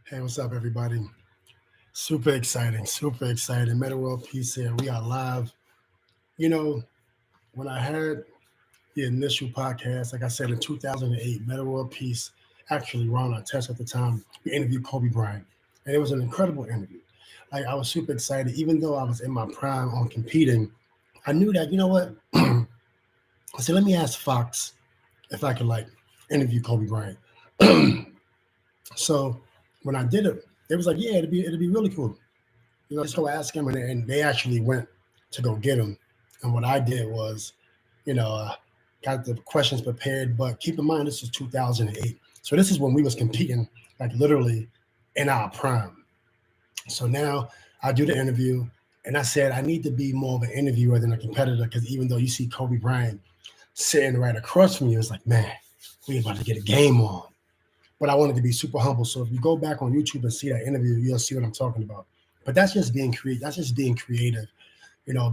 Hey, what's up, everybody? Super exciting, super exciting. Meta World Peace here. We are live. You know, when I had the initial podcast, like I said, in 2008, Meta World Peace, actually, Ron Artest at the time, we interviewed Kobe Bryant. And it was an incredible interview. Like, I was super excited. Even though I was in my prime on competing, I knew that, you know what? I said, let me ask Fox if I could, like, interview Kobe Bryant. So when I did it, it was like, yeah, it'd be really cool. Just go ask him. And they actually went to go get him. And what I did was, you know, uh, got the questions prepared. But keep in mind, this is 2008. So this is when we was competing, like literally in our prime. So now I do the interview, and I said I need to be more of an interviewer than a competitor because even though you see Kobe Bryant sitting right across from you, it's like, man, we about to get a game on. But I wanted to be super humble. So if you go back on YouTube and see that interview, you'll see what I'm talking about. But that's just being creative. That's just being creative.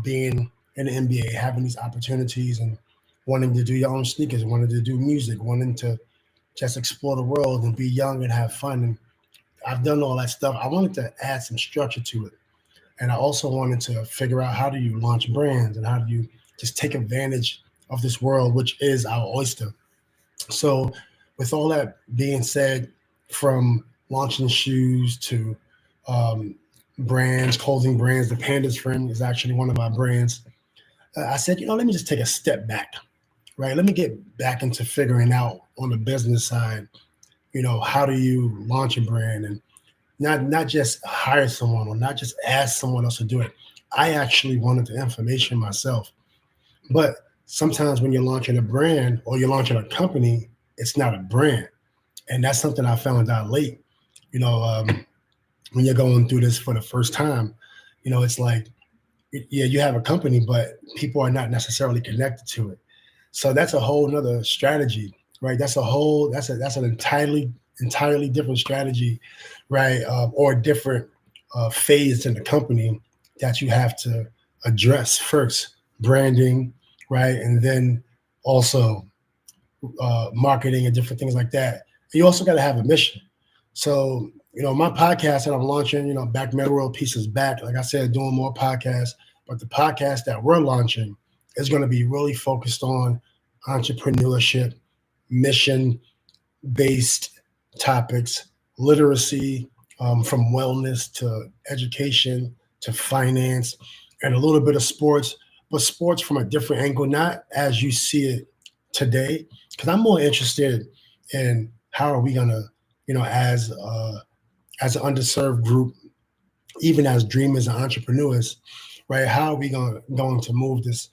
Being in the NBA, having these opportunities and wanting to do your own sneakers, wanting to do music, wanting to just explore the world and be young and have fun. And I've done all that stuff. I wanted to add some structure to it. And I also wanted to figure out how do you launch brands and how do you just take advantage of this world, which is our oyster. So, with all that being said, from launching shoes to um, brands, clothing brands, the Panda's Friend is actually one of our brands. I said, let me just take a step back, right? Let me get back into figuring out on the business side, how do you launch a brand and not just hire someone or not just ask someone else to do it. I actually wanted the information myself. But sometimes when you're launching a brand or you're launching a company, it's not a brand. And that's something I found out late. You know, when you're going through this for the first time, it's like, yeah, you have a company, but people are not necessarily connected to it. So that's a whole nother strategy, right? That's an entirely different strategy, right? Or different phase in the company that you have to address first, branding, right, and then also marketing and different things like that. And you also got to have a mission. So, my podcast that I'm launching, Back Metal World Pieces Back, like I said, doing more podcasts, but the podcast that we're launching is going to be really focused on entrepreneurship, mission based topics, literacy, from wellness to education to finance, and a little bit of sports, but sports from a different angle, not as you see it today. Because I'm more interested in how are we gonna, as an underserved group, even as dreamers and entrepreneurs, right? How are we going to move this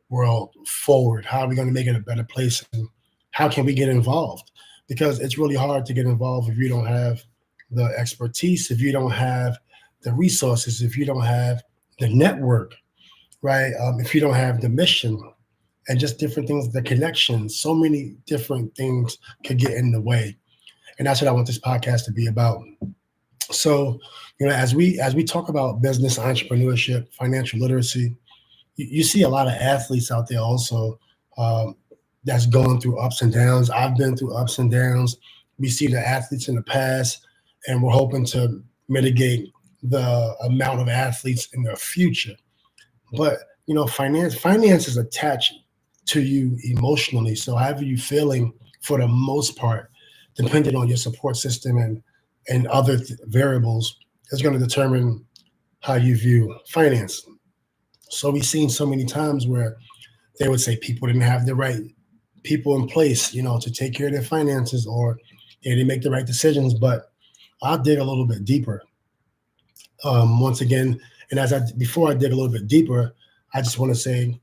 world forward? How are we going to make it a better place? And how can we get involved? Because it's really hard to get involved if you don't have the expertise, if you don't have the resources, if you don't have the network, right? If you don't have the mission and just different things, the connections, so many different things could get in the way. And that's what I want this podcast to be about. So, as we talk about business, entrepreneurship, financial literacy, you see a lot of athletes out there also um, that's going through ups and downs. I've been through ups and downs. We see the athletes in the past, and we're hoping to mitigate the amount of athletes in the future. But finance is attached to you emotionally. So however you feeling for the most part, depending on your support system and other variables, is going to determine how you view finance. So we've seen so many times where they would say people didn't have the right people in place, to take care of their finances, or they didn't make the right decisions. But I'll dig a little bit deeper. Once again, and before I dig a little bit deeper, I just want to say,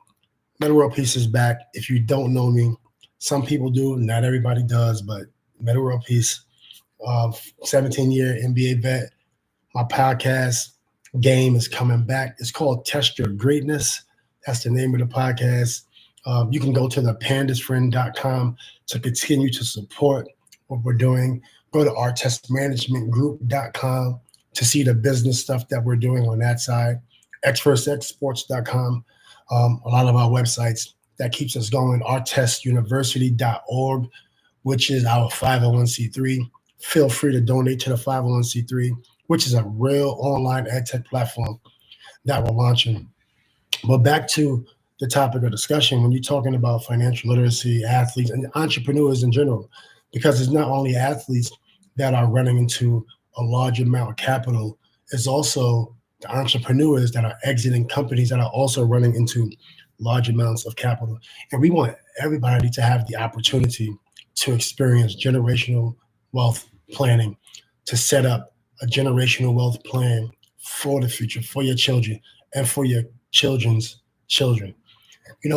Metal World Peace is back. If you don't know me, some people do, not everybody does, but Metal World Peace, 17-year NBA vet. My podcast game is coming back. It's called Test Your Greatness. That's the name of the podcast. You can go to thepandasfriend.com to continue to support what we're doing. Go to ourtestmanagementgroup.com to see the business stuff that we're doing on that side. X1stsports.com, a lot of our websites that keeps us going. Ourtestuniversity.org, which is our 501c3 feel free to donate to the 501c3, which is a real online ed tech platform that we're launching. But back to the topic of discussion, when you're talking about financial literacy, athletes, and entrepreneurs in general, because it's not only athletes that are running into a large amount of capital, it's also the entrepreneurs that are exiting companies that are also running into large amounts of capital. And we want everybody to have the opportunity to experience generational wealth planning, to set up a generational wealth plan for the future, for your children, and for your children's children.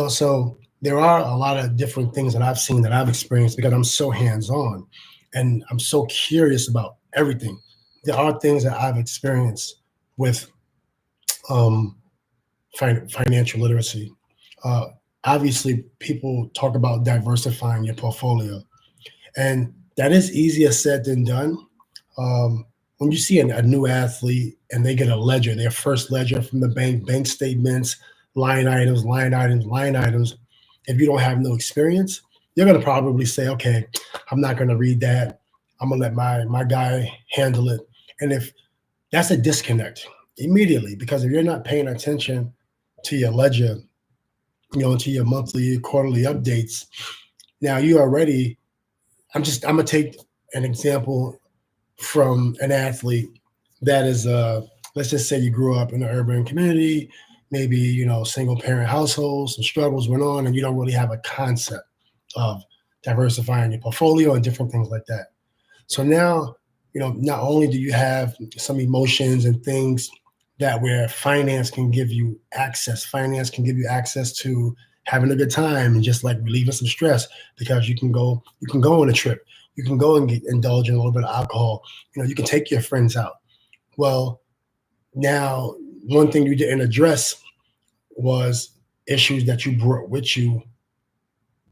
So there are a lot of different things that I've seen, that I've experienced, because I'm so hands-on and I'm so curious about everything. There are things that I've experienced with um, financial literacy. Uh, Obviously, people talk about diversifying your portfolio, and that is easier said than done. When you see a new athlete and they get a ledger, their first ledger from the bank statements, line items, line items, line items, if you don't have no experience, you're going to probably say, okay, I'm not going to read that. I'm going to let my guy handle it. And if that's a disconnect immediately, because if you're not paying attention to your ledger, to your monthly, quarterly updates, now you already, I'm going to take an example from an athlete that is, let's just say you grew up in an urban community, maybe, single parent household, some struggles went on, and you don't really have a concept of diversifying your portfolio and different things like that. So now, not only do you have some emotions and things that where finance can give you access to having a good time and just like relieving some stress, because you can go on a trip, you can go and indulge in a little bit of alcohol, you can take your friends out. Well, now one thing you didn't address was issues that you brought with you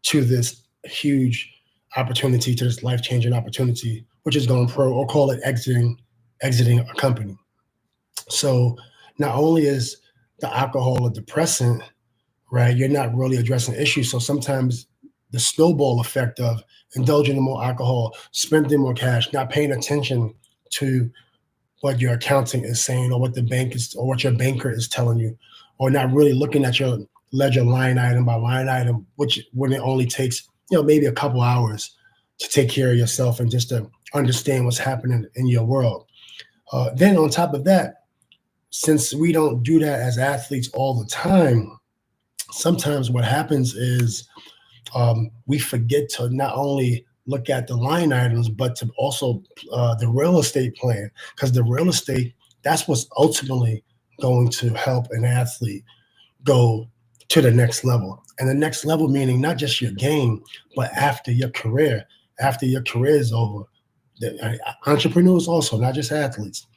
to this huge opportunity, to this life-changing opportunity, which is going pro, or call it exiting a company. So not only is the alcohol a depressant, right, you're not really addressing issues. So sometimes the snowball effect of indulging in more alcohol, spending more cash, not paying attention to what your accounting is saying, or what the bank is, or what your banker is telling you, or not really looking at your ledger line item by line item, which when it only takes, maybe a couple hours to take care of yourself and just to understand what's happening in your world. Then on top of that, since we don't do that as athletes all the time, sometimes what happens is we forget to not only look at the line items, but to also the real estate plan, because the real estate, that's what's ultimately going to help an athlete go to the next level. And the next level meaning not just your game, but after your career is over. Entrepreneurs also, not just athletes,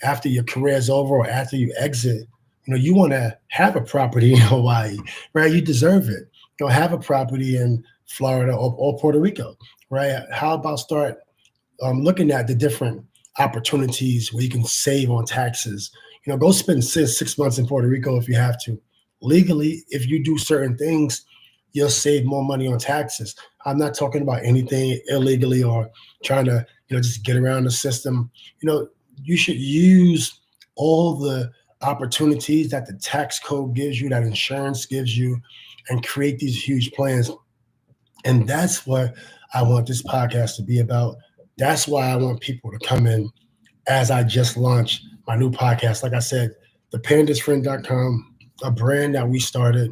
after your career is over, or after you exit, you want to have a property in Hawaii, right? You deserve it. Have a property in Florida or Puerto Rico, right? How about start looking at the different opportunities where you can save on taxes? Go spend 6 months in Puerto Rico if you have to. Legally, if you do certain things, you'll save more money on taxes. I'm not talking about anything illegally or trying to, just get around the system. You should use all the opportunities that the tax code gives you, that insurance gives you, and create these huge plans. And that's what I want this podcast to be about. That's why I want people to come in as I just launched my new podcast. Like I said, thepandasfriend.com, a brand that we started.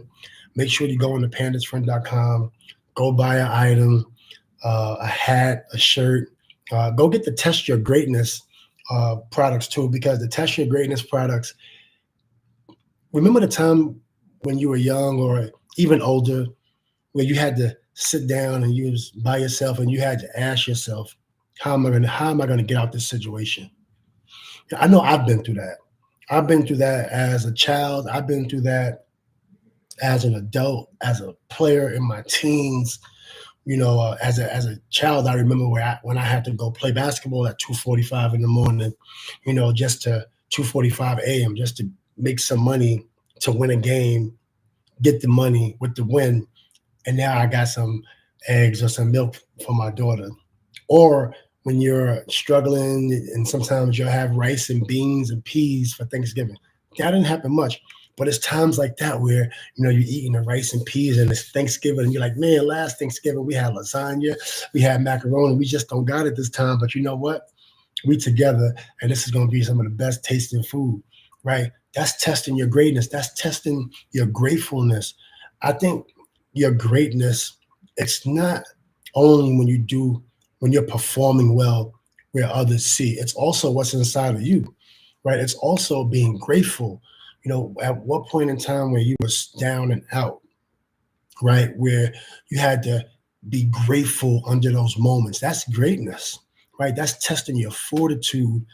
Make sure you go on to pandasfriend.com, go buy an item, a hat, a shirt. Go get the Test Your Greatness products too, because the Test Your Greatness products, remember the time when you were young or even older, where you had to sit down and you was by yourself and you had to ask yourself, how am I going to get out this situation? I know I've been through that. I've been through that as a child. I've been through that as an adult, as a player in my teens. As a child, I remember when I had to go play basketball at 2:45 in the morning, just to 2:45 a.m. just to make some money to win a game, get the money with the win, and now I got some eggs or some milk for my daughter. Or when you're struggling, and sometimes you'll have rice and beans and peas for Thanksgiving. That didn't happen much. But it's times like that where, you're eating the rice and peas and it's Thanksgiving and you're like, man, last Thanksgiving we had lasagna, we had macaroni, we just don't got it this time. But you know what? We together, and this is going to be some of the best tasting food, right? That's testing your greatness. That's testing your gratefulness. I think your greatness, it's not only when you're performing well where others see, it's also what's inside of you, right? It's also being grateful. At what point in time where you was down and out, right? Where you had to be grateful under those moments. That's greatness, right? That's testing your fortitude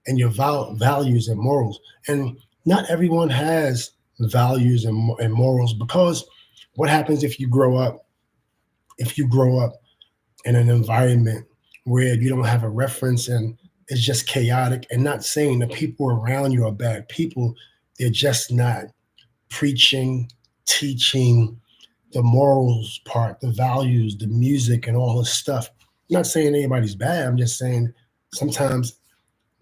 and your values and morals. And not everyone has values and morals, because what happens if you grow up? If you grow up in an environment where you don't have a reference and it's just chaotic, and not saying the people around you are bad people, they're just not preaching, teaching the morals part, the values, the music, and all this stuff. I'm not saying anybody's bad. I'm just saying sometimes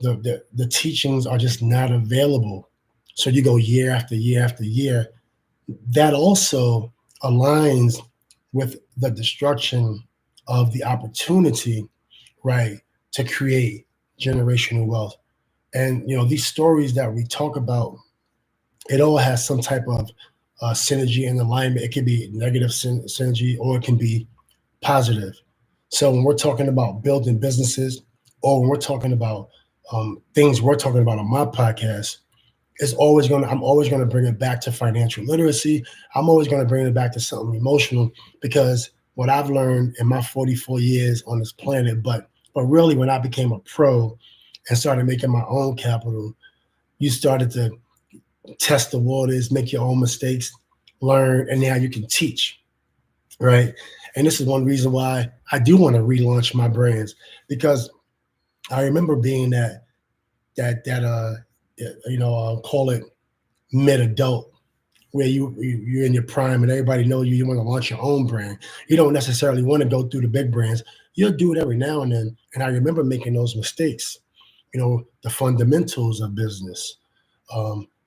the teachings are just not available. So you go year after year after year. That also aligns with the destruction of the opportunity, right, to create generational wealth. And these stories that we talk about, it all has some type of synergy and alignment. It can be negative synergy, or it can be positive. So when we're talking about building businesses, or when we're talking about things we're talking about on my podcast, I'm always gonna bring it back to financial literacy. I'm always gonna bring it back to something emotional, because what I've learned in my 44 years on this planet, but really when I became a pro and started making my own capital, you started to test the waters, make your own mistakes, learn, and now you can teach, right? And this is one reason why I do want to relaunch my brands, because I remember being call it mid adult, where you're in your prime and everybody knows you want to launch your own brand. You don't necessarily want to go through the big brands. You'll do it every now and then. And I remember making those mistakes, the fundamentals of business.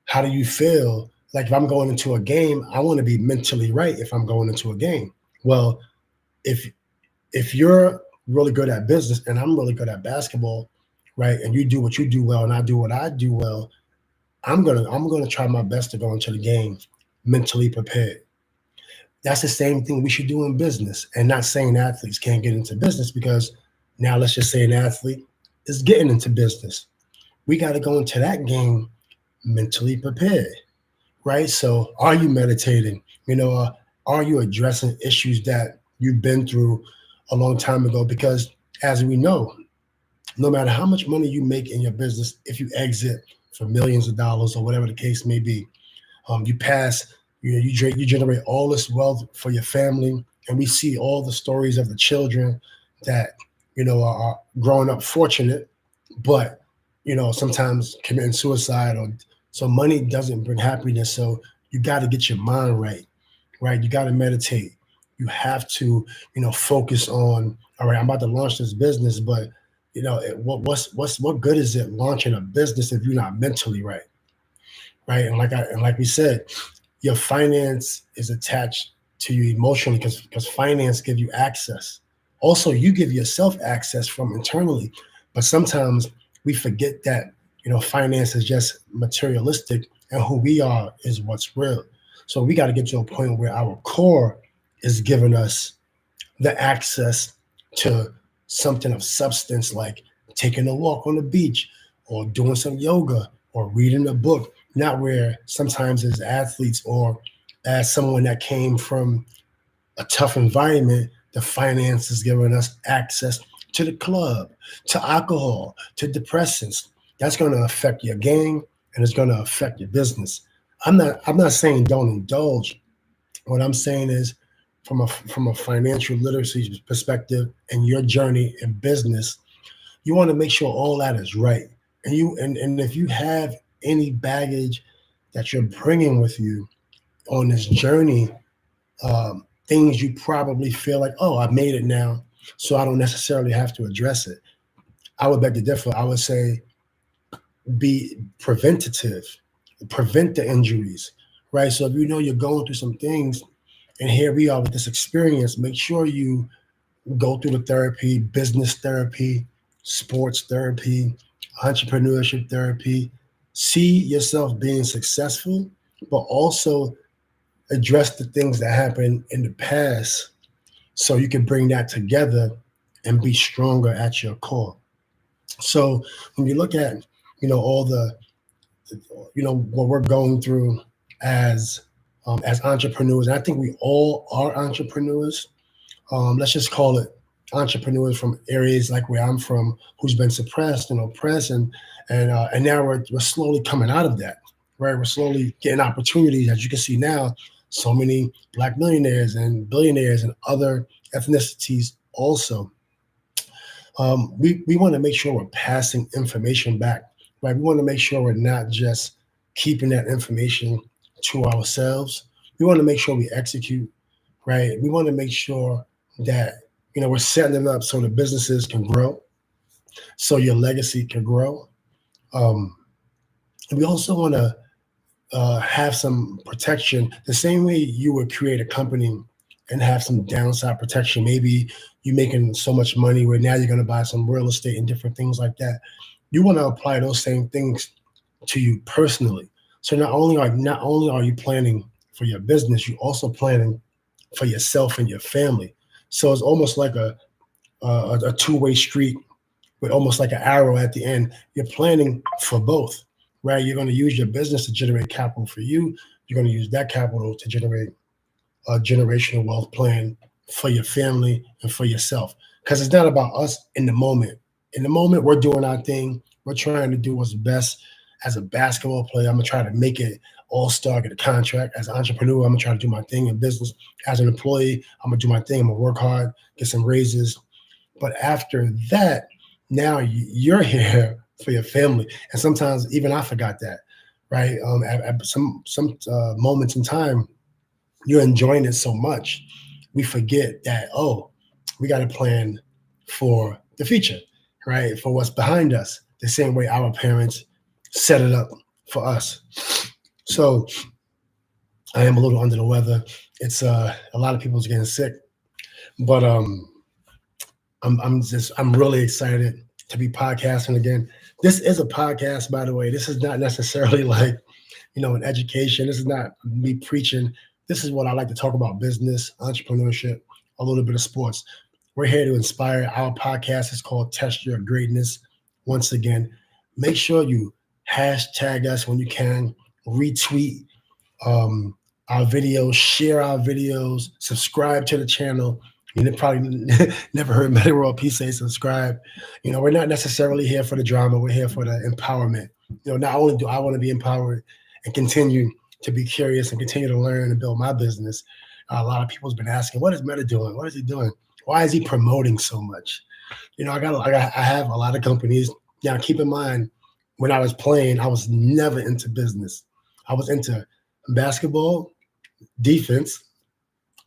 How do you feel? Like if I'm going into a game, I want to be mentally right if I'm going into a game. Well, if you're really good at business and I'm really good at basketball, right, and you do what you do well and I do what I do well, I'm gonna try my best to go into the game mentally prepared. That's the same thing we should do in business. And not saying athletes can't get into business, because now let's just say an athlete is getting into business. We got to go into that game mentally prepared, right? So are you meditating? Are you addressing issues that you've been through a long time ago? Because as we know, no matter how much money you make in your business, if you exit for millions of dollars or whatever the case may be, you pass, you generate all this wealth for your family. And we see all the stories of the children that, are growing up fortunate, but, sometimes committing suicide. So money doesn't bring happiness. So you got to get your mind right, right? You got to meditate. You have to, focus on, all right, I'm about to launch this business, but what good is it launching a business if you're not mentally right, right? And like we said, your finance is attached to you emotionally, because finance gives you access. Also, you give yourself access from internally, but sometimes we forget that finance is just materialistic, and who we are is what's real. So we got to get to a point where our core is giving us the access to something of substance, like taking a walk on the beach or doing some yoga or reading a book. Not where sometimes as athletes or as someone that came from a tough environment, the finance is giving us access to the club, to alcohol, to depressants. That's going to affect your game, and it's going to affect your business. I'm not saying don't indulge. What I'm saying is, from a financial literacy perspective and your journey in business, you want to make sure all that is right. And if you have any baggage that you're bringing with you on this journey, things you probably feel like, oh, I made it now, so I don't necessarily have to address it. I would beg to differ. I would say be preventative, prevent the injuries, right? So if you know you're going through some things, and here we are with this experience, make sure you go through the therapy, business therapy, sports therapy, entrepreneurship therapy. See yourself being successful, but also address the things that happened in the past so you can bring that together and be stronger at your core. So when you look at, all the, what we're going through as as entrepreneurs, and I think we all are entrepreneurs. Let's just call it entrepreneurs from areas like where I'm from, who's been suppressed and oppressed, and now we're slowly coming out of that, right? We're slowly getting opportunities, as you can see now. So many black millionaires and billionaires and other ethnicities also. We want to make sure we're passing information back, right? We want to make sure we're not just keeping that information to ourselves. We want to make sure we execute, right? We want to make sure that we're setting it up so the businesses can grow, so your legacy can grow. Um, we also want to have some protection, the same way you would create a company and have some downside protection. Maybe you're making so much money where now you're going to buy some real estate and different things like that. You want to apply those same things to you personally. So not only are you planning for your business, you're also planning for yourself and your family. So it's almost like a two-way street with almost like an arrow at the end. You're planning for both, right? You're going to use your business to generate capital for you. You're going to use that capital to generate a generational wealth plan for your family and for yourself. Because it's not about us in the moment. In the moment, we're doing our thing. We're trying to do what's best. As a basketball player, I'm going to try to make it all-star, get a contract. As an entrepreneur, I'm going to try to do my thing in business. As an employee, I'm going to do my thing. I'm going to work hard, get some raises. But after that, now you're here for your family. And sometimes even I forgot that, right? At some moments in time, you're enjoying it so much, we forget that, oh, we got to plan for the future, right? For what's behind us, the same way our parents set it up for us. So I am a little under the weather. It's a lot of people's getting sick, but I'm really excited to be podcasting again. This is a podcast, by the way. This is not necessarily like, an education. This is not me preaching. This is what I like to talk about: business, entrepreneurship, a little bit of sports. We're here to inspire. Our podcast is called Test Your Greatness. Once again, make sure you hashtag us when you can, retweet our videos, share our videos, subscribe to the channel. You probably never heard Metta World Peace say subscribe. We're not necessarily here for the drama. We're here for the empowerment. Not only do I want to be empowered and continue to be curious and continue to learn and build my business, a lot of people's been asking, what is Metta doing? What is he doing? Why is he promoting so much? I have a lot of companies. Now, keep in mind, when I was playing, I was never into business. I was into basketball, defense,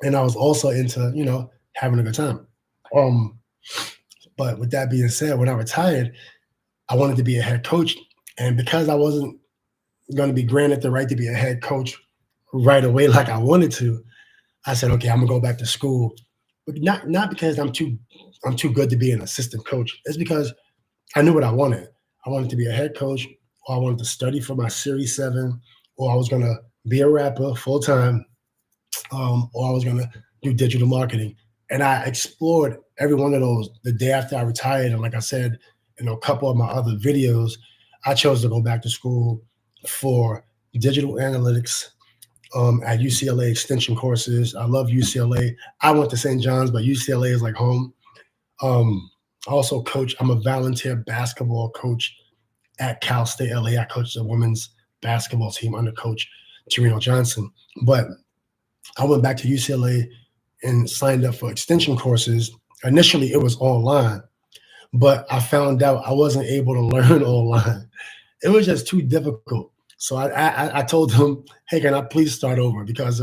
and I was also into, having a good time. But with that being said, when I retired, I wanted to be a head coach. And because I wasn't going to be granted the right to be a head coach right away like I wanted to, I said, okay, I'm gonna go back to school. But not because I'm too good to be an assistant coach. It's because I knew what I wanted. I wanted to be a head coach, or I wanted to study for my Series 7, or I was gonna be a rapper full time, or I was gonna do digital marketing. And I explored every one of those the day after I retired. And like I said, in a couple of my other videos, I chose to go back to school for digital analytics at UCLA extension courses. I love UCLA. I went to St. John's, but UCLA is like home. I also coach. I'm a volunteer basketball coach at Cal State LA. I coach the women's basketball team under Coach Torino Johnson. But I went back to UCLA and signed up for extension courses. Initially, it was online, but I found out I wasn't able to learn online. It was just too difficult. So I told them, hey, can I please start over? Because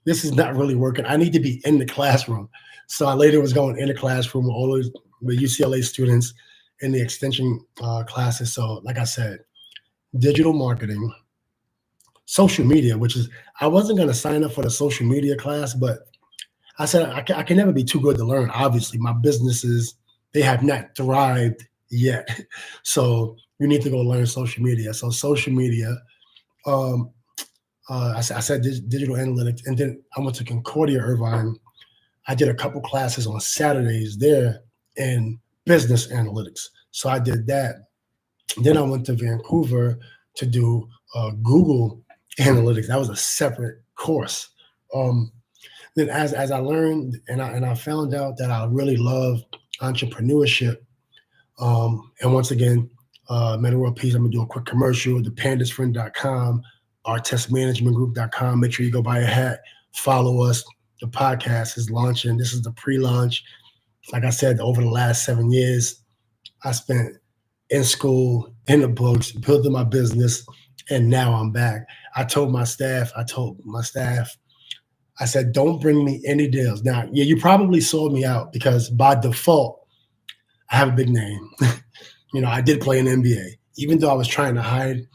this is not really working. I need to be in the classroom. So I later was going in the classroom with all those UCLA students in the extension classes. So, like I said, digital marketing, social media, which is I wasn't going to sign up for the social media class, but I said I can never be too good to learn. Obviously, my businesses they have not thrived yet, so you need to go learn social media. So social media, um, I said digital analytics, and then I went to Concordia Irvine. I did a couple classes on Saturdays there in business analytics. So I did that. Then I went to Vancouver to do Google Analytics. That was a separate course. Um, then as I learned and I found out that I really love entrepreneurship. And once again, Metta World Peace, I'm gonna do a quick commercial, thepandasfriend.com, artistmanagementgroup.com. Make sure you go buy a hat, follow us. The podcast is launching. This is the pre-launch. Like I said, over the last 7 years, I spent in school, in the books, building my business, and now I'm back. I told my staff, I said, don't bring me any deals. Now, yeah, you probably sold me out because by default, I have a big name. I did play in the NBA. Even though I was trying to hide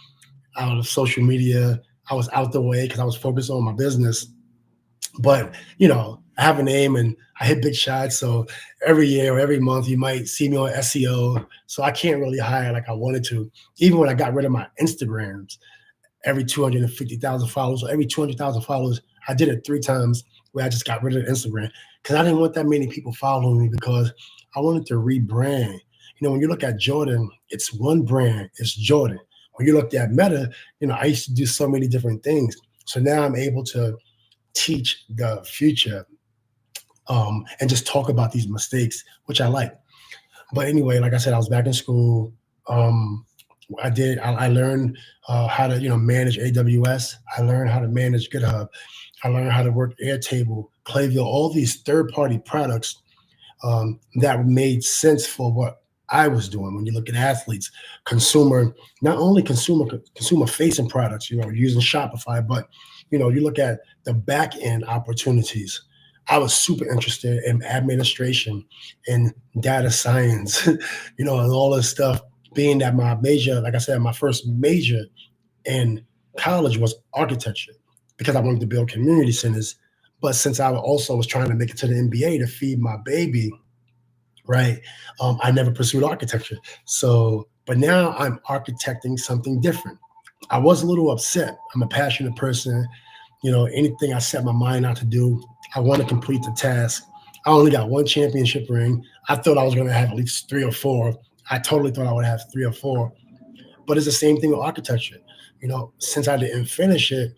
out of social media, I was out the way because I was focused on my business. But, I have a name and I hit big shots. So every year or every month, you might see me on SEO. So I can't really hire like I wanted to. Even when I got rid of my Instagrams, every 250,000 followers or every 200,000 followers, I did it 3 times where I just got rid of Instagram because I didn't want that many people following me because I wanted to rebrand. When you look at Jordan, it's one brand, it's Jordan. When you look at Metta, I used to do so many different things. So now I'm able to teach the future and just talk about these mistakes, which I like. But anyway, like I said, I was back in school. I learned how to, manage AWS. I learned how to manage GitHub. I learned how to work Airtable, Clayville, all these third-party products that made sense for what I was doing. When you look at athletes, not only consumer-facing products, using Shopify, but, you look at the back-end opportunities. I was super interested in administration and data science, and all this stuff. Being that my major, like I said, my first major in college was architecture because I wanted to build community centers. But since I also was trying to make it to the NBA to feed my baby, right, I never pursued architecture. But now I'm architecting something different. I was a little upset. I'm a passionate person. Anything I set my mind out to do, I want to complete the task. I only got 1 championship ring. I thought I was going to have at least 3 or 4. I totally thought I would have 3 or 4. But it's the same thing with architecture. Since I didn't finish it,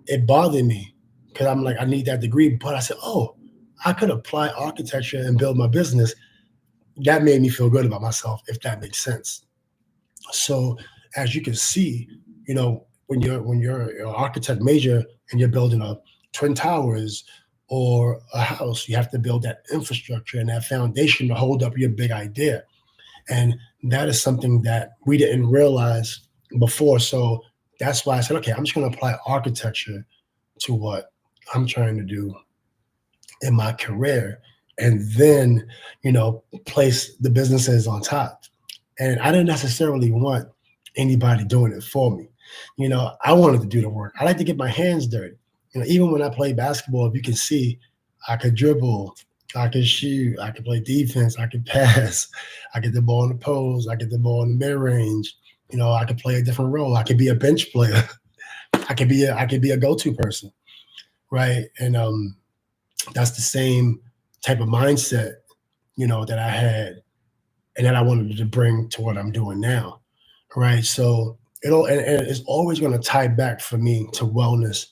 it bothered me because I'm like, I need that degree. But I said, oh, I could apply architecture and build my business. That made me feel good about myself, if that makes sense. So as you can see, when you're an architect major and you're building a Twin Towers or a house, you have to build that infrastructure and that foundation to hold up your big idea. And that is something that we didn't realize before. So that's why I said, okay, I'm just going to apply architecture to what I'm trying to do in my career and then, place the businesses on top. And I didn't necessarily want anybody doing it for me. I wanted to do the work. I like to get my hands dirty. Even when I play basketball, if you can see, I could dribble, I could shoot, I could play defense, I could pass, I get the ball in the post, I get the ball in the mid-range. I could play a different role. I could be a bench player. I could be a go-to person, right? And that's the same type of mindset, that I had and that I wanted to bring to what I'm doing now, right? So and it's always going to tie back for me to wellness,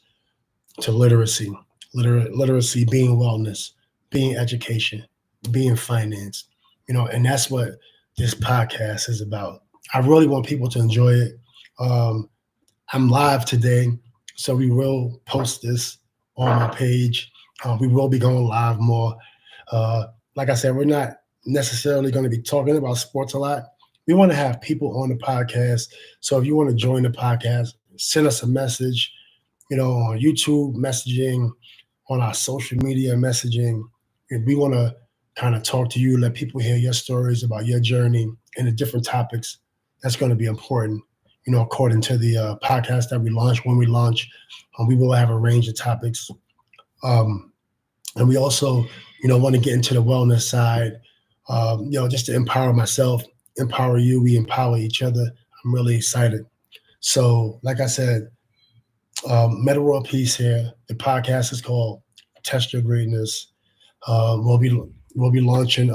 to literacy, literacy being wellness, being education, being finance, and that's what this podcast is about. I really want people to enjoy it. I'm live today, so we will post this on my page. We will be going live more. Like I said, we're not necessarily going to be talking about sports a lot. We want to have people on the podcast. So if you want to join the podcast, send us a message, on YouTube messaging, on our social media messaging. And we want to kind of talk to you, let people hear your stories about your journey and the different topics. That's going to be important. According to the podcast that we launch, when we launch, we will have a range of topics. And we also, want to get into the wellness side, just to empower myself, empower you, we empower each other. I'm really excited. So, like I said, Metta World Peace here. The podcast is called Test Your Greatness. We'll be launching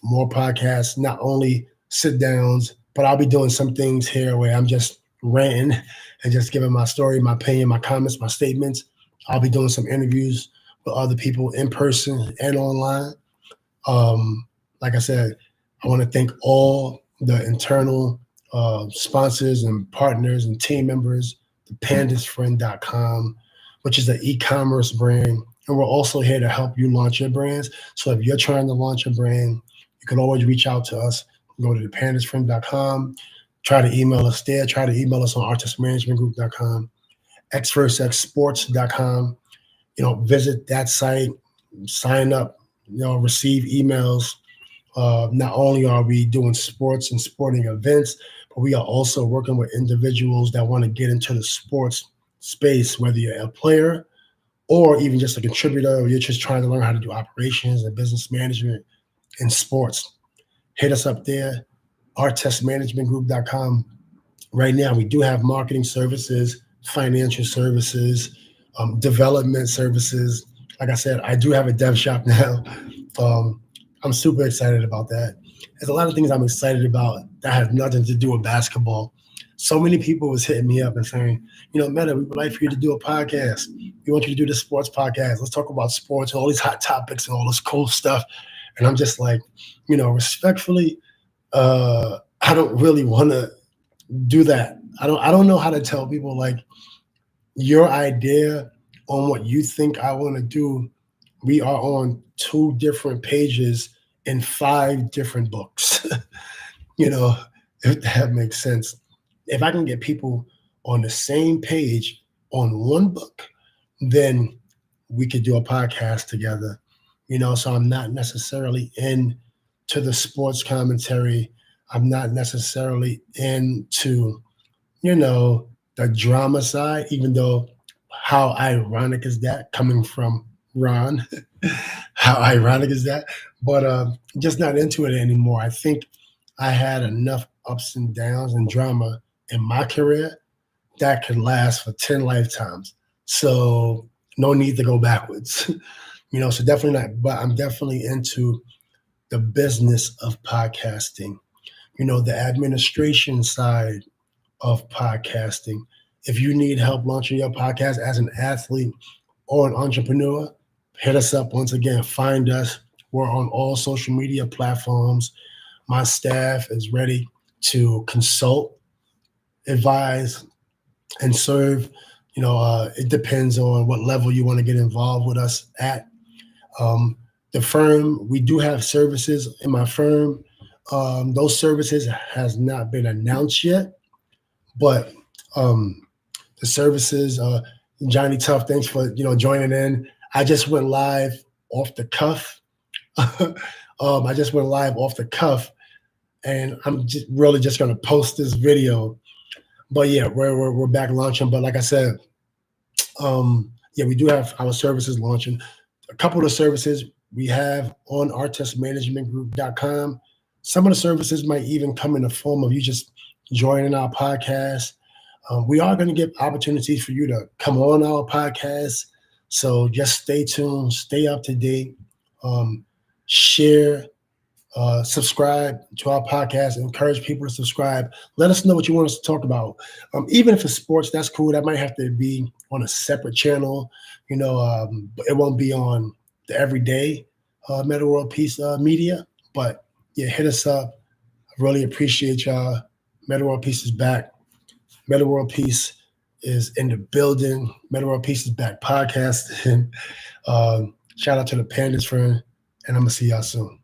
more podcasts, not only sit downs, but I'll be doing some things here where I'm just ranting and just giving my story, my opinion, my comments, my statements. I'll be doing some interviews with other people in person and online. Like I said, I want to thank all the internal sponsors and partners and team members, the pandasfriend.com, which is an e-commerce brand. And we're also here to help you launch your brands. So if you're trying to launch a brand, you can always reach out to us. Go to thepandasfriend.com. Try to email us there. Try to email us on artistmanagementgroup.com, xverseXsports.com. Visit that site, sign up, receive emails. Not only are we doing sports and sporting events, but we are also working with individuals that want to get into the sports space, whether you're a player or even just a contributor, or you're just trying to learn how to do operations and business management in sports. Hit us up there, artistmanagementgroup.com. Right now, we do have marketing services, financial services, development services. Like I said, I do have a dev shop now. I'm super excited about that. There's a lot of things I'm excited about that has nothing to do with basketball. So many people was hitting me up and saying, Metta, we would like for you to do a podcast. We want you to do this sports podcast. Let's talk about sports and all these hot topics and all this cool stuff. And I'm just like, respectfully, I don't really want to do that. I don't know how to tell people, like, your idea on what you think I want to do. We are on 2 different pages in 5 different books. If that makes sense. If I can get people on the same page on one book, then we could do a podcast together. So I'm not necessarily into the sports commentary. I'm not necessarily into, the drama side, even though how ironic is that coming from Ron? How ironic is that? But just not into it anymore. I think I had enough ups and downs and drama in my career that could last for 10 lifetimes. So no need to go backwards. So definitely not, but I'm definitely into the business of podcasting, the administration side of podcasting. If you need help launching your podcast as an athlete or an entrepreneur, hit us up. Once again, find us. We're on all social media platforms. My staff is ready to consult, advise, and serve. It depends on what level you want to get involved with us at. The firm, we do have services in my firm. Those services has not been announced yet, but the services, Johnny Tough, thanks for joining in. I just went live off the cuff. I just went live off the cuff, and I'm just really just going to post this video. But yeah, we're back launching. But like I said, we do have our services launching. A couple of the services we have on artistmanagementgroup.com. Some of the services might even come in the form of you just joining our podcast. We are going to give opportunities for you to come on our podcast. So just stay tuned, stay up to date, share, subscribe to our podcast, encourage people to subscribe. Let us know what you want us to talk about. Even if it's sports, that's cool. That might have to be on a separate channel. But it won't be on the everyday Metta World Peace media. But yeah, hit us up. I really appreciate y'all. Metta World Peace is back. Metta World Peace is in the building. Metta World Peace is back podcasting. Shout out to the Pandas Friend, and I'm going to see y'all soon.